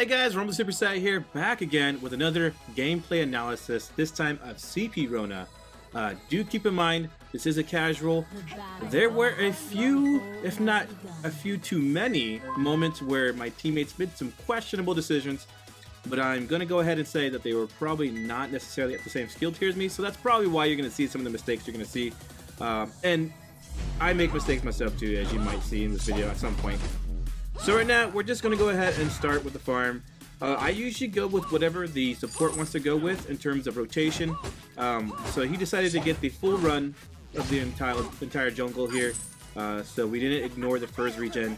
Hey guys, Rumblysuperset here, back again with another gameplay analysis, this time of CP Rona. Do keep in mind, this is a casual. There were a few, if not a few too many, moments where my teammates made some questionable decisions, but I'm going to go ahead and say that they were probably not necessarily at the same skill tier as me, so that's probably why you're going to see some of the mistakes you're going to see. And I make mistakes myself too, as you might see in this video at some point. So right now, we're just going to go ahead and start with the farm. I usually go with whatever the support wants to go with in terms of rotation. So he decided to get the full run of the entire jungle here. So we didn't ignore the first regen,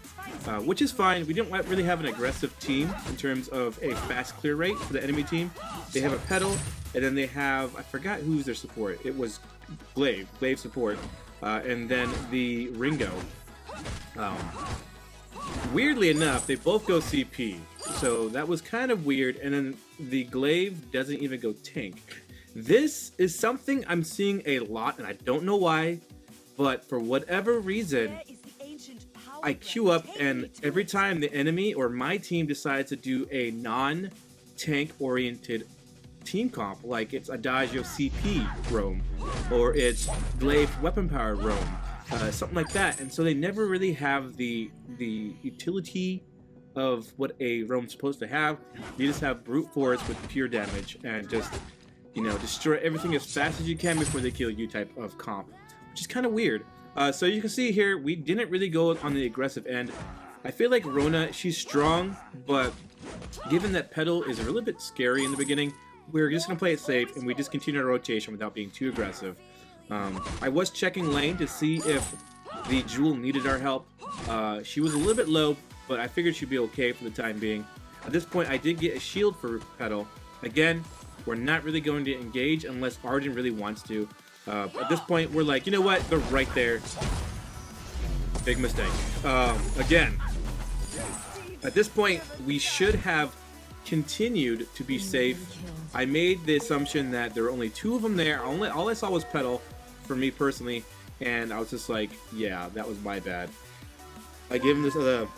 which is fine. We didn't really have an aggressive team in terms of a fast clear rate for the enemy team. They have a pedal, and then they have, I forgot who's their support. It was Glaive support, and then the Ringo. Weirdly enough, they both go CP, so that was kind of weird, and then the Glaive doesn't even go tank. This is something I'm seeing a lot, and I don't know why, but for whatever reason, I queue up, and every time the enemy or my team decides to do a non-tank oriented team comp, like it's Adagio CP roam, or it's Glaive weapon power roam, something like that, and so they never really have the utility of what a roam's supposed to have. You just have brute force with pure damage and just, you know, destroy everything as fast as you can before they kill you type of comp, which is kind of weird. So you can see here, we didn't really go on the aggressive end. I feel like Rona, she's strong, but given that pedal is a little bit scary in the beginning, we're just going to play it safe, and we just continue our rotation without being too aggressive. I was checking lane to see if the Jewel needed our help. She was a little bit low, but I figured she'd be okay for the time being. At this point, I did get a shield for pedal. Again, we're not really going to engage unless Arden really wants to. At this point, we're like, you know what? They're right there. Big mistake. Again, at this point, we should have continued to be safe. I made the assumption that there were only two of them there. All I saw was pedal for me personally, and I was just like, yeah, that was my bad. I gave him this the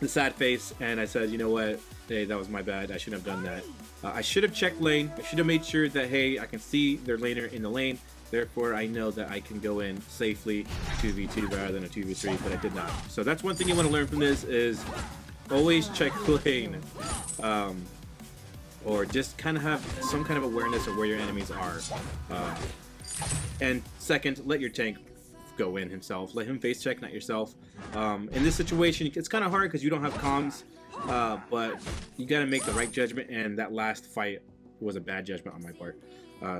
sad face, and I said, you know what, hey, that was my bad. I shouldn't have done that. I should have checked lane. I should have made sure that, hey, I can see their laner in the lane, therefore I know that I can go in safely 2v2 rather than a 2v3, but I did not. So that's one thing you want to learn from this, is always check lane, or just kind of have some kind of awareness of where your enemies are. And second, let your tank go in himself. Let him face check, not yourself. In this situation, it's kind of hard because you don't have comms, but you got to make the right judgment, and that last fight was a bad judgment on my part.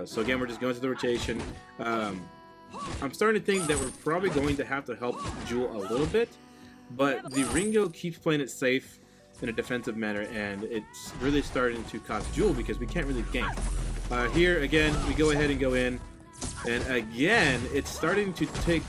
So again, we're just going to the rotation. I'm starting to think that we're probably going to have to help Jewel a little bit, but the Ringo keeps playing it safe in a defensive manner, and it's really starting to cost Jewel because we can't really gank. Here again, we go ahead and go in, and again, it's starting to take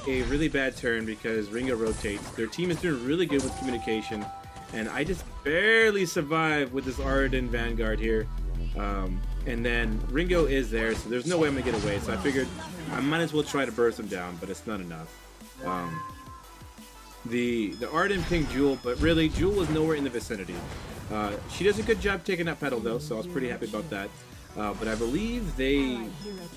a really bad turn because Ringo rotates. Their team is doing really good with communication, and I just barely survive with this Arden Vanguard here. And then Ringo is there, so there's no way I'm gonna get away, so I figured I might as well try to burst him down, but it's not enough. The Arden pinged Jewel, but really, Jewel was nowhere in the vicinity. She does a good job taking that pedal though, so I was pretty happy about that. But I believe they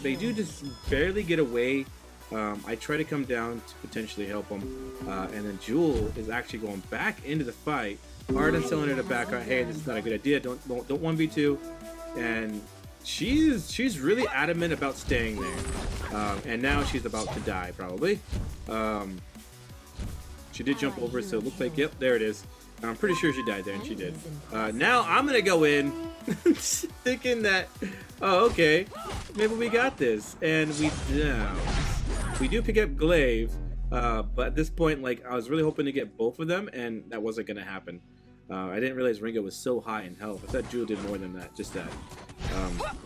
do just barely get away. I try to come down to potentially help them, and then Jewel is actually going back into the fight. Arden's telling her to back out. Hey, this is not a good idea. Don't 1v2. And she's really adamant about staying there. And now she's about to die probably. She did jump over, so it looks like, yep, there it is. I'm pretty sure she died there, and she did. Now I'm gonna go in thinking that, oh, okay, maybe we got this, and we don't. We do pick up Glaive, but at this point, like, I was really hoping to get both of them, and that wasn't gonna happen. I didn't realize Ringo was so high in health. I thought Jewel did more than that, just that.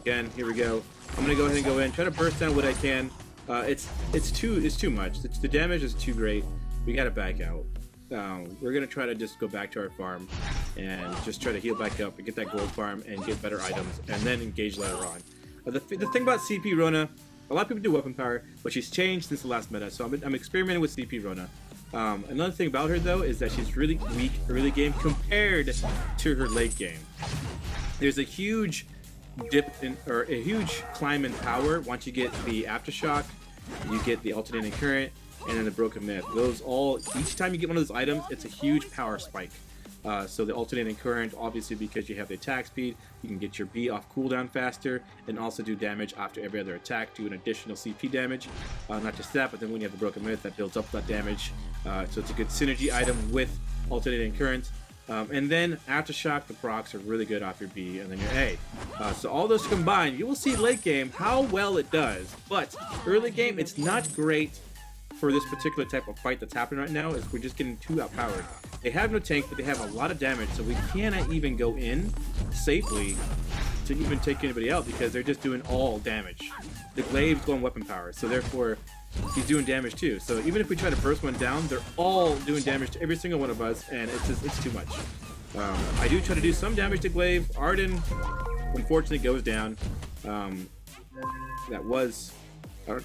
Again, here we go. I'm gonna go ahead and go in, try to burst down what I can. It's too much. The damage is too great. We gotta back out. We're gonna try to just go back to our farm and just try to heal back up and get that gold farm and get better items, and then engage later on. The thing about CP Rona, a lot of people do weapon power, but she's changed since the last meta, so I'm experimenting with CP Rona. Another thing about her though is that she's really weak early game compared to her late game. There's a huge dip in, or a huge climb in power once you get the aftershock, you get the alternating current, and then the broken myth. Those all, each time you get one of those items, it's a huge power spike. So the alternating current, obviously because you have the attack speed, you can get your B off cooldown faster and also do damage after every other attack, do an additional CP damage. Not just that, but then when you have the broken myth, that builds up that damage. So it's a good synergy item with alternating current. And then aftershock, the procs are really good off your B and then your A. So all those combined, you will see late game how well it does. But early game, it's not great for this particular type of fight that's happening right now, is we're just getting too outpowered. They have no tank, but they have a lot of damage, so we cannot even go in safely to even take anybody out because they're just doing all damage. The glaive's going weapon power, so therefore he's doing damage too. So even if we try to burst one down, they're all doing damage to every single one of us, and it's too much. I do try to do some damage to glaive. Arden unfortunately goes down. That was,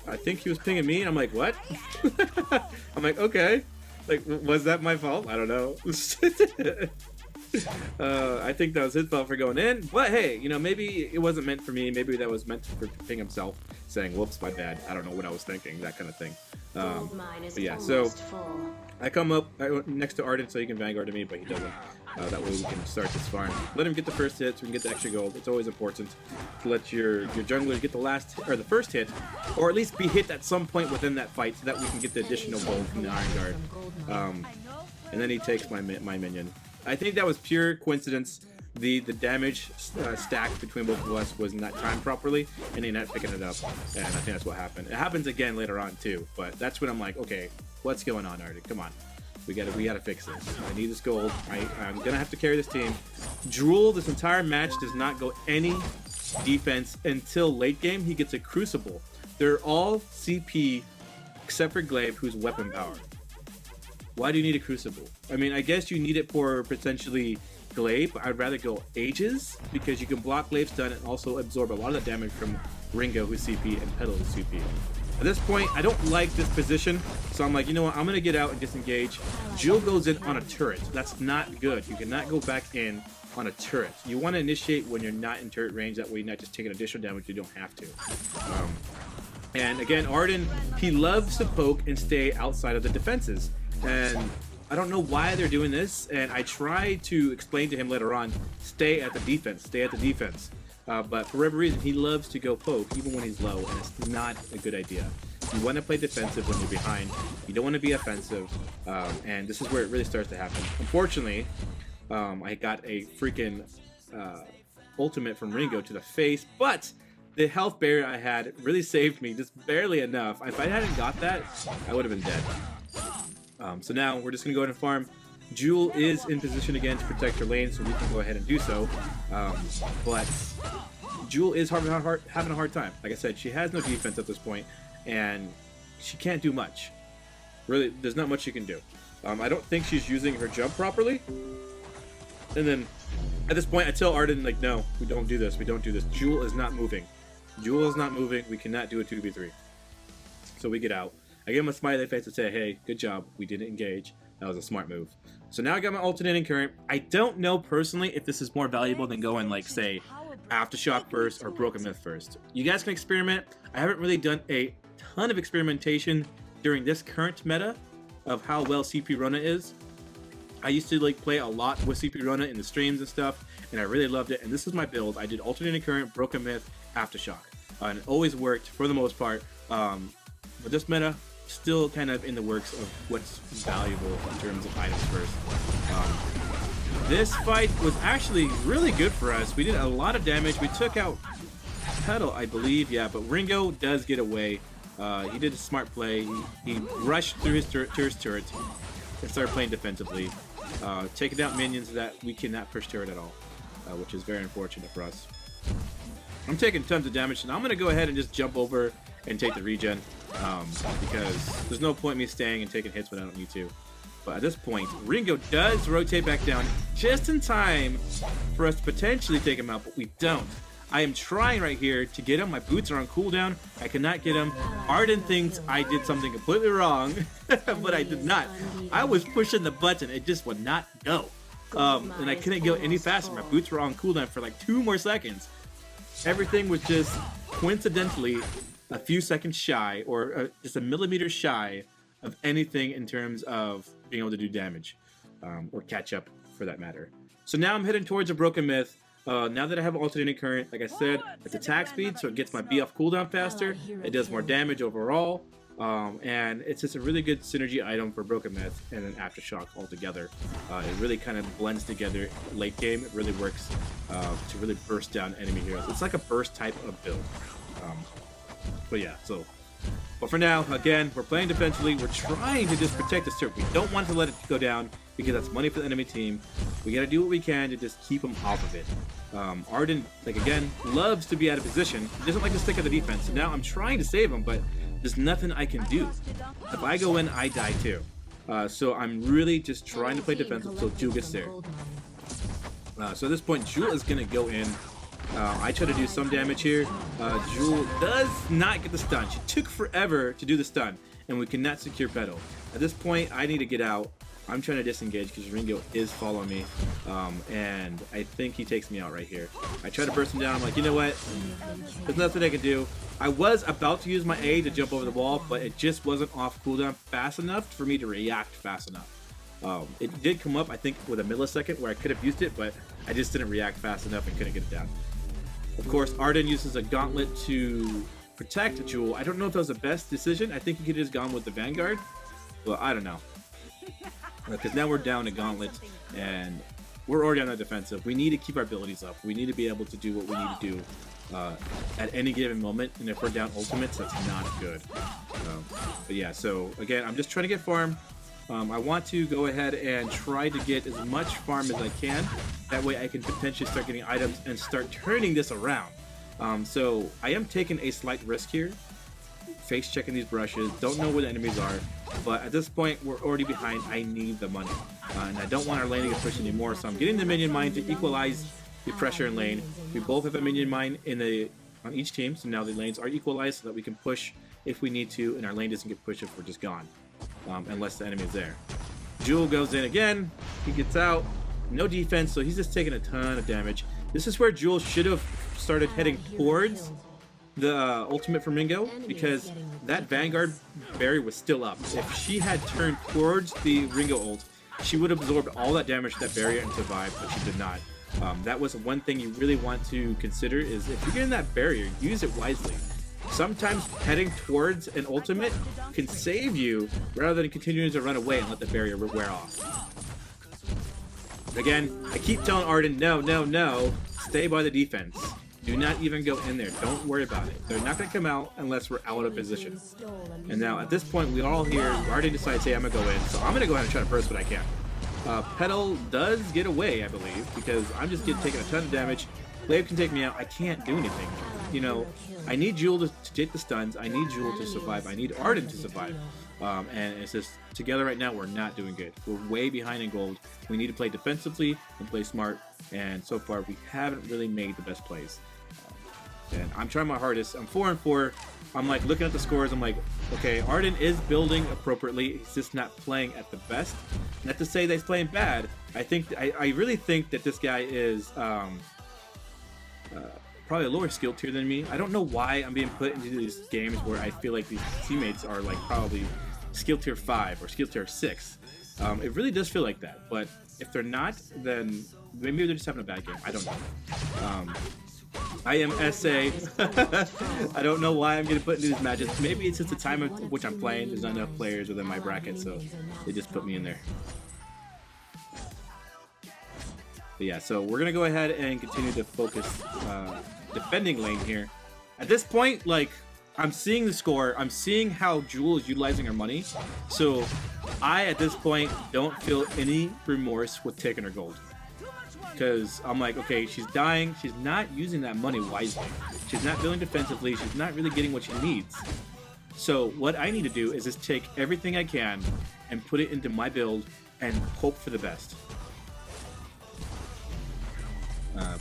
I think he was pinging me, and I'm like, what? I'm like, okay. Like, was that my fault? I don't know. I think that was his fault for going in. But hey, you know, maybe it wasn't meant for me. Maybe that was meant for Ping himself, saying, whoops, my bad. I don't know what I was thinking, that kind of thing. But yeah, so I come up next to Arden so he can Vanguard me, but he doesn't. That way we can start this farm. Let him get the first hit so we can get the extra gold. It's always important to let your jungler get the last or the first hit, or at least be hit at some point within that fight, so that we can get the additional gold from the Iron Guard. And then he takes my minion. I think that was pure coincidence. The damage stack between both of us was not timed properly, and he ended up picking it up, and I think that's what happened. It happens again later on too, but that's when I'm like, okay, what's going on, Arden? Come on. We gotta fix this. I need this gold. I'm gonna have to carry this team. Drool, this entire match does not go any defense until late game. He gets a Crucible. They're all CP except for Glaive, who's weapon power. Why do you need a Crucible? I mean, I guess you need it for potentially Glaive, but I'd rather go Aegis because you can block Glaive's stun and also absorb a lot of the damage from Ringo, who's CP, and Petal, who's CP. At this point, I don't like this position, so I'm like, you know what, I'm going to get out and disengage. Jill goes in on a turret. That's not good. You cannot go back in on a turret. You want to initiate when you're not in turret range, that way you're not just taking additional damage you don't have to. And again, Arden, he loves to poke and stay outside of the defenses. And I don't know why they're doing this, and I try to explain to him later on, stay at the defense, stay at the defense. But for whatever reason, he loves to go poke, even when he's low, and it's not a good idea. You want to play defensive when you're behind. You don't want to be offensive, and this is where it really starts to happen. Unfortunately, I got a freaking ultimate from Ringo to the face, but the health barrier I had really saved me, just barely enough. If I hadn't got that, I would have been dead. So now we're just going to go ahead and farm. Jewel is in position again to protect her lane, so we can go ahead and do so. But Jewel is having a hard time. Like I said, she has no defense at this point, and she can't do much. Really, there's not much she can do. I don't think she's using her jump properly. And then at this point, I tell Arden, like, no, we don't do this. We don't do this. Jewel is not moving. Jewel is not moving. We cannot do a 2v3. So we get out. I give him a smiley face and say, hey, good job. We didn't engage. That was a smart move. So now I got my alternating current. I don't know personally if this is more valuable than going, like, say, Aftershock first or Broken Myth first. You guys can experiment. I haven't really done a ton of experimentation during this current meta of how well CP Rona is. I used to like play a lot with CP Rona in the streams and stuff, and I really loved it. And this is my build. I did alternating current, Broken Myth, Aftershock, and it always worked for the most part. But this meta, still kind of in the works of what's valuable in terms of items first. This fight was actually really good for us. We did a lot of damage. We took out Petal, I believe, yeah, but Ringo does get away. He did a smart play. He rushed through his turret and started playing defensively, taking out minions that we cannot push turret at all, which is very unfortunate for us. I'm taking tons of damage, and I'm going to go ahead and just jump over and take the regen, because there's no point in me staying and taking hits when I don't need to. But at this point, Ringo does rotate back down just in time for us to potentially take him out, but we don't. I am trying right here to get him. My boots are on cooldown. I cannot get him. Arden thinks I did something completely wrong, but I did not. I was pushing the button. It just would not go. And I couldn't go any faster. My boots were on cooldown for like 2 more seconds. Everything was just coincidentally a few seconds shy, or just a millimeter shy of anything in terms of being able to do damage, or catch up for that matter. So now I'm heading towards a broken myth. Now that I have alternating current, like I said, it's attack speed, so it gets my B off cooldown faster. It does more damage overall, and it's just a really good synergy item for broken myth and an aftershock altogether. It really kind of blends together late game. It really works to really burst down enemy heroes. It's like a burst type of build. But yeah, so. But for now, again, we're playing defensively. We're trying to just protect this turret. We don't want to let it go down because that's money for the enemy team. We got to do what we can to just keep them off of it. Arden, like again, loves to be out of position. He doesn't like to stick at the defense. So now I'm trying to save him, but there's nothing I can do. If I go in, I die too. So I'm really just trying to play defensive until Jewel gets there. So at this point, Jewel is going to go in. I try to do some damage here. Jewel does not get the stun. She took forever to do the stun, and we cannot secure Petal. At this point, I need to get out. I'm trying to disengage because Ringo is following me, and I think he takes me out right here. I try to burst him down. I'm like, you know what? There's nothing I can do. I was about to use my A to jump over the wall, but it just wasn't off cooldown fast enough for me to react fast enough. It did come up, I think, with a millisecond where I could have used it, but I just didn't react fast enough and couldn't get it down. Of course, Arden uses a gauntlet to protect Jewel. I don't know if that was the best decision. I think he could have just gone with the Vanguard. Well, I don't know. Because now we're down a gauntlet, and we're already on the defensive. We need to keep our abilities up. We need to be able to do what we need to do at any given moment. And if we're down ultimates, that's not good. But yeah, so again, I'm just trying to get farm. I want to go ahead and try to get as much farm as I can. That way I can potentially start getting items and start turning this around. So I am taking a slight risk here. Face checking these brushes. Don't know where the enemies are. But at this point, we're already behind. I need the money. And I don't want our lane to get pushed anymore. So I'm getting the minion mine to equalize the pressure in lane. We both have a minion mine on each team. So now the lanes are equalized so that we can push if we need to. And our lane doesn't get pushed if we're just gone. Unless the enemy is there. Jewel goes in again. He gets out. No defense, so he's just taking a ton of damage. This is where Jewel should have started heading towards the ultimate for Mingo, because that Vanguard barrier was still up. If she had turned towards the Ringo ult, she would have absorbed all that damage to that barrier and survived, but she did not. That was one thing you really want to consider, is if you're getting that barrier, use it wisely. Sometimes heading towards an ultimate can save you rather than continuing to run away and let the barrier wear off. Again, I keep telling Arden, no, no, no, stay by the defense. Do not even go in there. Don't worry about it. They're not going to come out unless we're out of position. And now at this point, we are all here. Arden decides, hey, I'm going to go in. So I'm going to go ahead and try to burst what I can. Petal does get away, I believe, because I'm just taking a ton of damage. Glaive can take me out. I can't do anything. You know, I need Jewel to take the stuns. I need Jewel to survive. I need Arden to survive. And it's just, together right now, we're not doing good. We're way behind in gold. We need to play defensively and play smart. And so far, we haven't really made the best plays. And I'm trying my hardest. I'm 4-4. I'm like looking at the scores. I'm like, okay, Arden is building appropriately. He's just not playing at the best. Not to say that he's playing bad. I really think that this guy is probably a lower skill tier than me. I don't know why I'm being put into these games where I feel like these teammates are like probably skill tier 5 or skill tier 6. It really does feel like that. But if they're not, then maybe they're just having a bad game. I don't know. I am SA. I don't know why I'm getting put into these matches. Maybe it's just the time of which I'm playing. There's not enough players within my bracket, so they just put me in there. But yeah, so we're gonna go ahead and continue to focus defending lane here. At this point, like, I'm seeing the score. I'm seeing how Jewel is utilizing her money. So I, at this point, don't feel any remorse with taking her gold. Because I'm like, okay, she's dying. She's not using that money wisely. She's not building defensively. She's not really getting what she needs. So what I need to do is just take everything I can and put it into my build and hope for the best.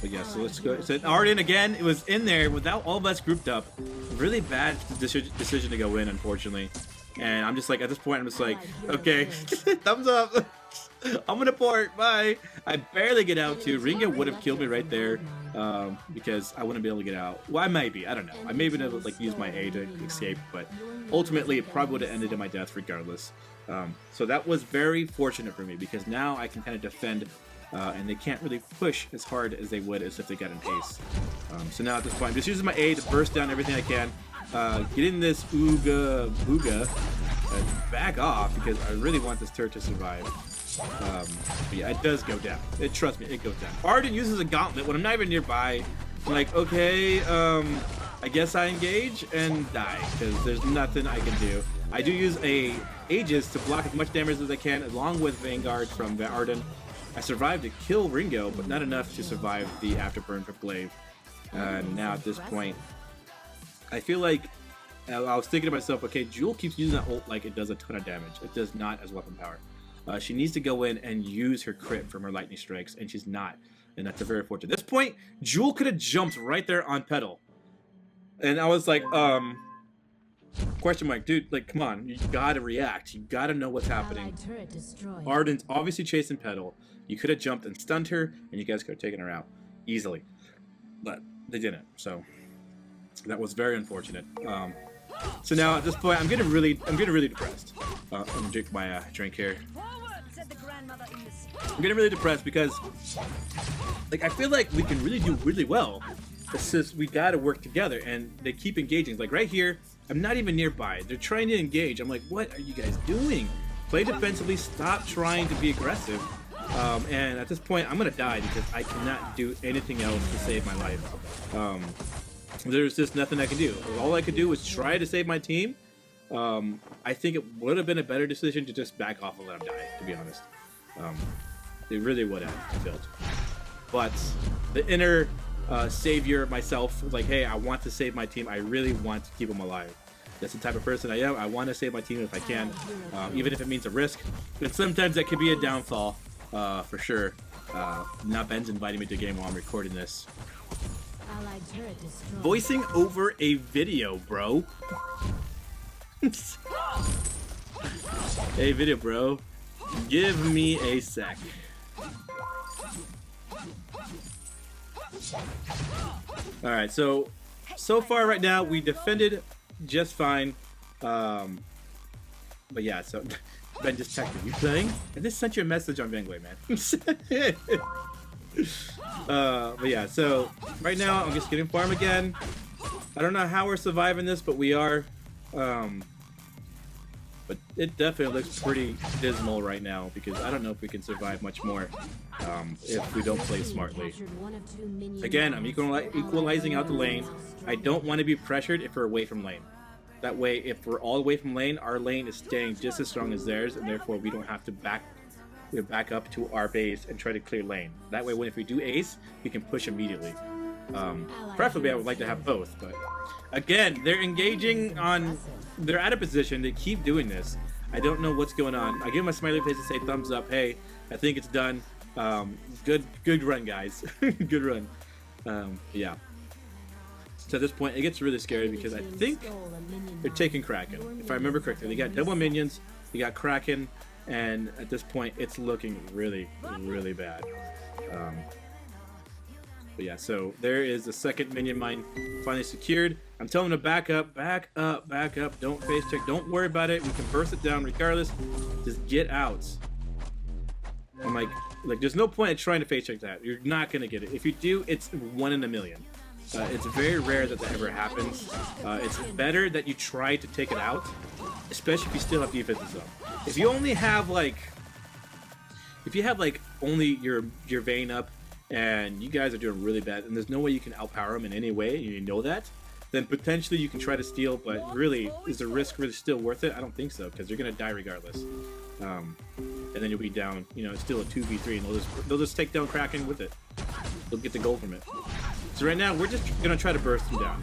But yeah, so let's go. So Arden again, it was in there without all of us grouped up. Really bad decision to go in, unfortunately. And I'm just like, at this point, I'm just like, okay, thumbs up. I'm gonna port, bye. I barely get out too. Ringo would have killed me right there because I wouldn't be able to get out. Well, I might be, I don't know. I may have been able to like use my A to escape, but ultimately it probably would have ended in my death regardless. So that was very fortunate for me because now I can kind of defend and they can't really push as hard as they would as if they got an ace. So now at this point, I'm just using my A to burst down everything I can. Getting this Ooga Booga back off because I really want this turret to survive. But yeah, it does go down. Trust me, it goes down. Arden uses a gauntlet when I'm not even nearby. I'm like, okay, I guess I engage and die because there's nothing I can do. I do use a Aegis to block as much damage as I can along with Vanguard from Arden. I survived to kill Ringo, but not enough to survive the afterburn from Glaive. Now at this point, I feel like I was thinking to myself, okay, Jewel keeps using that ult like it does a ton of damage. It does not as weapon power. She needs to go in and use her crit from her lightning strikes, and she's not. And that's a very fortunate. At this point, Jewel could have jumped right there on Petal. And I was like, question mark, dude, like, come on, you gotta react. You gotta know what's happening. Arden's obviously chasing Petal. You could have jumped and stunned her, and you guys could have taken her out easily. But they didn't, so that was very unfortunate. So now at this point, I'm getting really depressed. I'm gonna drink my drink here. I'm getting really depressed because, like, I feel like we can really do really well. It's just we gotta work together, and they keep engaging. Like right here, I'm not even nearby. They're trying to engage. I'm like, what are you guys doing? Play defensively. Stop trying to be aggressive. And at this point, I'm gonna die because I cannot do anything else to save my life. There's just nothing I can do. All I could do was try to save my team. I think it would have been a better decision to just back off and let him die, to be honest. It really would have, I felt. But the inner savior myself was like, hey, I want to save my team. I really want to keep them alive. That's the type of person I am. I want to save my team if I can, even if it means a risk. But sometimes that could be a downfall, for sure. Now Ben's inviting me to a game while I'm recording this. Voicing over a video, bro. Hey, video, bro. Give me a sec. Alright, so far right now, we defended just fine. But yeah, so Ben just texted, you playing? I just sent you a message on Vainglory, man. But yeah, so right now I'm just getting farm again. I don't know how we're surviving this, but we are. But it definitely looks pretty dismal right now because I don't know if we can survive much more if we don't play smartly. Again, I'm equalizing out the lane. I don't want to be pressured if we're away from lane. That way, if we're all away from lane, our lane is staying just as strong as theirs, and therefore we don't have to back up to our base and try to clear lane. That way, if we do ace, we can push immediately. Preferably, I would like to have both, but again, they're engaging on. They're out of position. They keep doing this. I don't know what's going on. I give my smiley face to say thumbs up. Hey, I think it's done. Good run, guys. Good run. Yeah. So at this point, it gets really scary because I think they're taking Kraken. If I remember correctly, they got double minions. They got Kraken. And at this point, it's looking really, really bad. But yeah, so there is the second minion mine finally secured. I'm telling them to back up, back up, back up. Don't face check. Don't worry about it. We can burst it down regardless. Just get out. I'm like there's no point in trying to face check that. You're not going to get it. If you do, it's 1 in a million. It's very rare that ever happens. It's better that you try to take it out, especially if you still have defenses up. If you only have only your Vayne up and you guys are doing really bad and there's no way you can outpower them in any way and you know that, then potentially you can try to steal, but really, is the risk really still worth it? I don't think so, because you're going to die regardless. And then you'll be down, it's still a 2v3 and they'll just take down Kraken with it. They'll get the gold from it. So right now, we're just going to try to burst him down.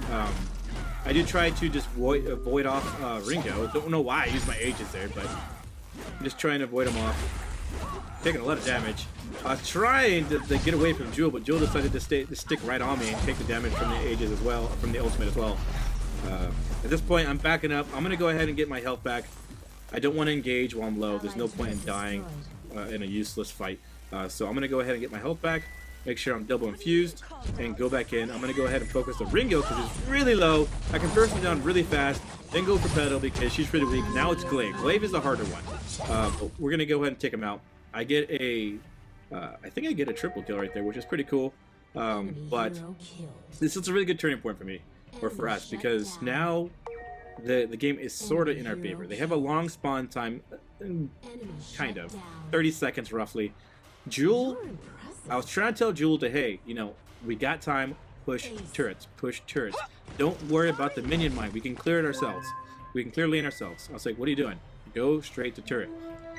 I did try to just avoid off Ringo. Don't know why I used my Aegis there, but I'm just trying to avoid him off. taking a lot of damage. I was trying to get away from Jewel, but Jewel decided to stick right on me and take the damage from the Aegis as well, from the ultimate as well. At this point, I'm backing up. I'm gonna go ahead and get my health back. I don't want to engage while I'm low. There's no point in dying in a useless fight. So I'm gonna go ahead and get my health back. Make sure I'm double infused and go back in. I'm gonna go ahead and focus on Ringo because it's really low. I can burst him down really fast. Then go for Petal because she's pretty weak. Now it's Glaive. Glaive is the harder one. But we're gonna go ahead and take him out. I get a, I think I get a triple kill right there, which is pretty cool. But this is a really good turning point for me, or for us, because now the game is sort of in our favor. They have a long spawn time, kind of, 30 seconds roughly. Jewel, I was trying to tell Jewel to, hey, you know, we got time, push turrets, push turrets. Don't worry about the minion mine. We can clear it ourselves. We can clear lane ourselves. I was like, what are you doing? Go straight to turret.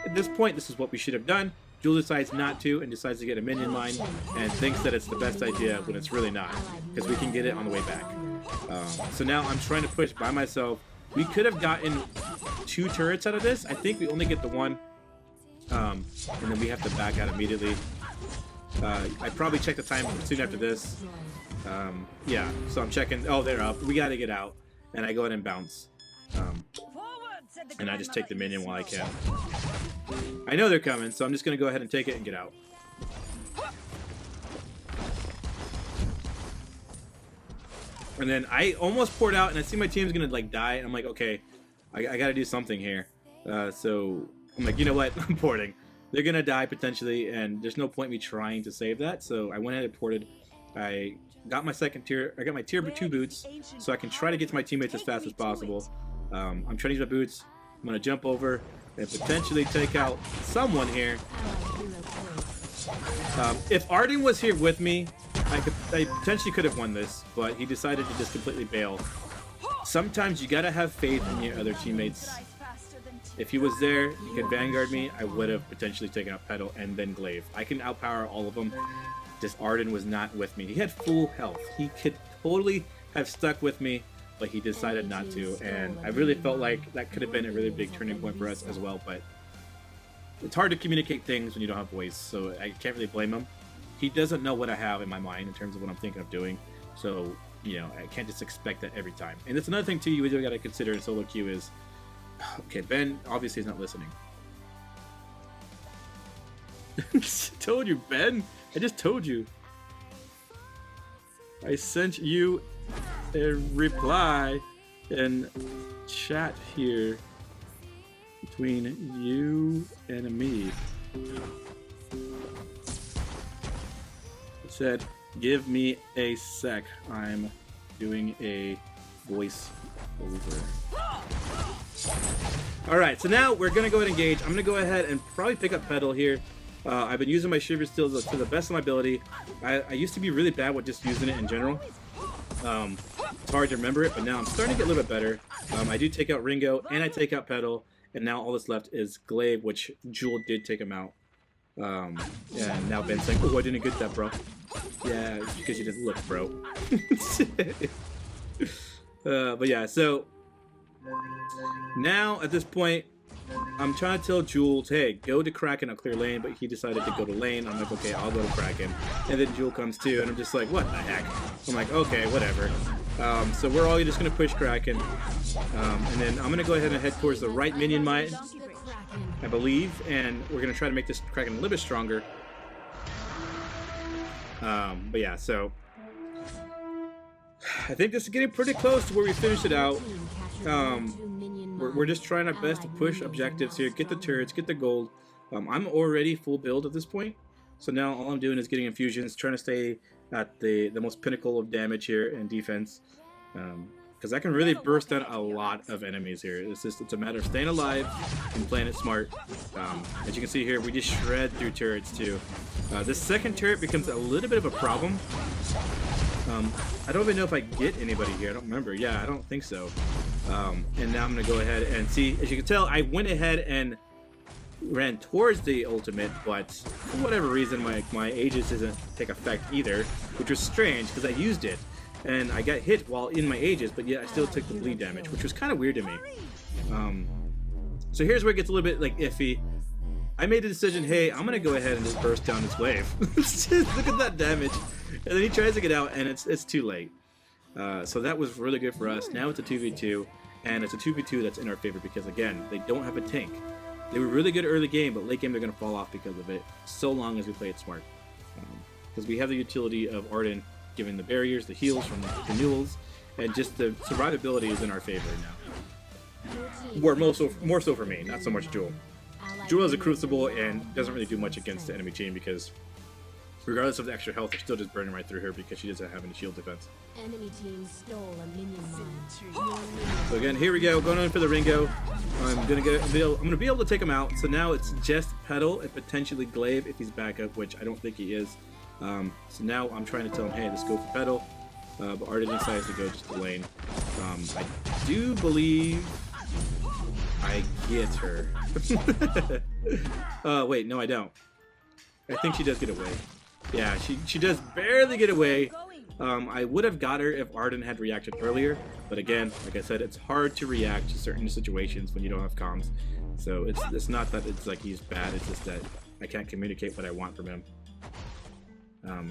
At this point, this is what we should have done. Jewel decides not to and decides to get a minion mine and thinks that it's the best idea when it's really not, because we can get it on the way back. So now I'm trying to push by myself. We could have gotten 2 turrets out of this. I think we only get the 1, and then we have to back out immediately. I probably check the time soon after this. Yeah, so I'm checking. Oh, they're up. We got to get out, and I go ahead and bounce. And I just take the minion while I can. I know they're coming, so I'm just gonna go ahead and take it and get out. And then I almost poured out, and I see my team's gonna like die. And I'm like, okay, I gotta do something here. So I'm like, you know what? I'm porting. They're gonna die potentially, and there's no point me trying to save that. So I went ahead and ported. I got my second tier. I got my tier 2 boots, so I can try to get to my teammates as fast as possible. I'm trying to use my boots. I'm gonna jump over and potentially take out someone here. If Arden was here with me, I potentially could have won this, but he decided to just completely bail. Sometimes you gotta have faith in your other teammates. If he was there, he could Vanguard me, I would have potentially taken out Petal and then Glaive. I can outpower all of them. Just Arden was not with me. He had full health. He could totally have stuck with me, but he decided not to, and I really felt like that could have been a really big turning point for us as well. But it's hard to communicate things when you don't have voice, so I can't really blame him. He doesn't know what I have in my mind in terms of what I'm thinking of doing, so you know, I can't just expect that every time. And that's another thing too you really got to consider in solo queue is, okay, Ben obviously is not listening. Told you, Ben. I just told you. I sent you a reply in chat here between you and me. It said, give me a sec. I'm doing a voice over. Alright, so now we're going to go ahead and engage. I'm going to go ahead and probably pick up Petal here. I've been using my Shiver Steels to the best of my ability. I used to be really bad with just using it in general. It's hard to remember it, but now I'm starting to get a little bit better. I do take out Ringo, and I take out Petal, and now all that's left is Glaive, which Jewel did take him out. And now Ben's saying, oh, I didn't get that, bro. Yeah, it's because you didn't look, bro. But yeah, so now at this point, I'm trying to tell Jules, hey, go to Kraken, I'll clear lane, but he decided to go to lane. I'm like, okay, I'll go to Kraken. And then Jewel comes too, and I'm just like, what the heck? I'm like, okay, whatever. So we're all just going to push Kraken. And then I'm going to go ahead and head towards the right minion mine, I believe, and we're going to try to make this Kraken a little bit stronger. But yeah, so I think this is getting pretty close to where we finish it out. We're just trying our best to push objectives here, get the turrets, get the gold. I'm already full build at this point, so now all I'm doing is getting infusions, trying to stay at the most pinnacle of damage here and defense, because I can really burst down a lot of enemies here. It's a matter of staying alive and playing it smart. As you can see here, we just shred through turrets too. This second turret becomes a little bit of a problem. I don't even know if I get anybody here. I don't remember. Yeah, I don't think so. And now I'm going to go ahead and see. As you can tell, I went ahead and ran towards the ultimate, but for whatever reason, my Aegis doesn't take effect either, which was strange because I used it. And I got hit while in my Aegis, but yet I still took the bleed damage, which was kind of weird to me. So here's where it gets a little bit like iffy. I made the decision, hey, I'm gonna go ahead and just burst down this wave. Look at that damage. And then he tries to get out, and it's too late. So that was really good for us. Now it's a 2v2, and it's a 2v2 that's in our favor because, again, they don't have a tank. They were really good early game, but late game they're going to fall off because of it, so long as we play it smart. Because we have the utility of Arden giving the barriers, the heals from the renewals, and just the survivability is in our favor now. More so for me, not so much Jewel. Jewel is a Crucible and doesn't really do much against the enemy team because regardless of the extra health, they're still just burning right through her because she doesn't have any shield defense. Enemy team stole a minion mine. So again, here we go, going on for the Ringo. I'm gonna be able to take him out. So now it's just Petal and potentially Glaive if he's back up, which I don't think he is. So now I'm trying to tell him, hey, let's go for Petal. But Arden decides to go just to lane. I do believe I get her. Wait, no, I don't. I think she does get away. Yeah, she does barely get away. I would have got her if Arden had reacted earlier, but again, like I said, it's hard to react to certain situations when you don't have comms. So it's not that it's like he's bad, it's just that I can't communicate what I want from him.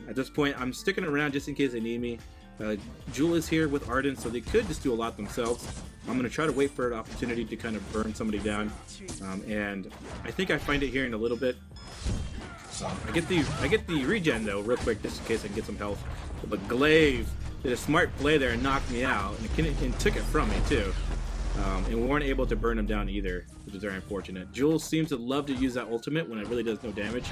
At this point, I'm sticking around just in case they need me. Jewel is here with Arden, so they could just do a lot themselves. I'm going to try to wait for an opportunity to kind of burn somebody down, and I think I find it here in a little bit. I get the regen though real quick just in case I can get some health. But Glaive did a smart play there and knocked me out, and took it from me too. And we weren't able to burn him down either, which is very unfortunate. Jewel seems to love to use that ultimate when it really does no damage.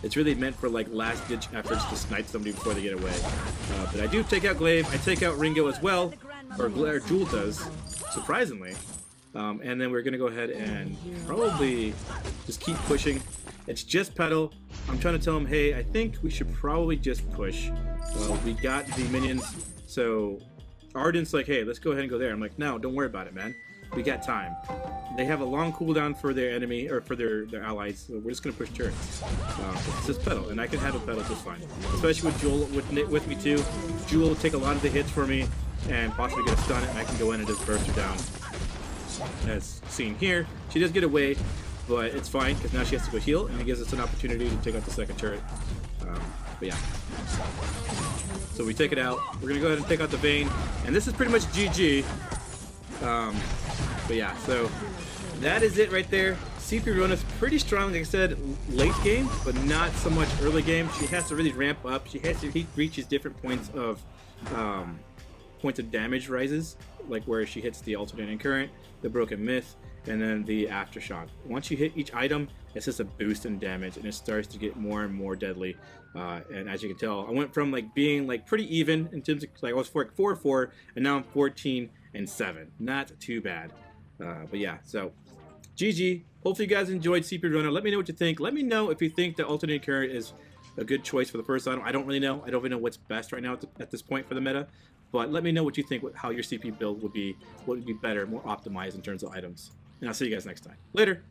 It's really meant for like last-ditch efforts to snipe somebody before they get away. But I do take out Glaive. I take out Ringo as well, or Jewel does, surprisingly. And then we're gonna go ahead and probably just keep pushing. It's just Petal. I'm trying to tell him, hey, I think we should probably just push. We got the minions, so Arden's like, hey, let's go ahead and go there. I'm like, no, don't worry about it, man. We got time. They have a long cooldown for their enemy, or for their allies, so we're just gonna push turrets. It's just Petal, and I can handle Petal just fine. Especially with Jewel with me too. Jewel will take a lot of the hits for me, and possibly get a stun, and I can go in and just burst her down. As seen here, she does get away, but it's fine because now she has to go heal, and it gives us an opportunity to take out the second turret. But yeah, so we take it out. We're gonna go ahead and take out the Vayne, and this is pretty much GG. But yeah, so that is it right there. CP Rona's pretty strong, like I said, late game, but not so much early game. She has to really ramp up. She has to reach these different points of damage rises, like where she hits the alternating current, the broken myth, and then the aftershock. Once you hit each item, it's just a boost in damage, and it starts to get more and more deadly. And as you can tell, I went from like being like pretty even in terms of like I was 4-4, and now I'm 14-7. Not too bad. But yeah, so GG. Hopefully you guys enjoyed CP Rona. Let me know what you think. Let me know if you think the alternating current is a good choice for the first item. I don't really know. I don't really know what's best right now at this point for the meta. But let me know what you think, how your CP build would be, what would be better, more optimized in terms of items. And I'll see you guys next time. Later.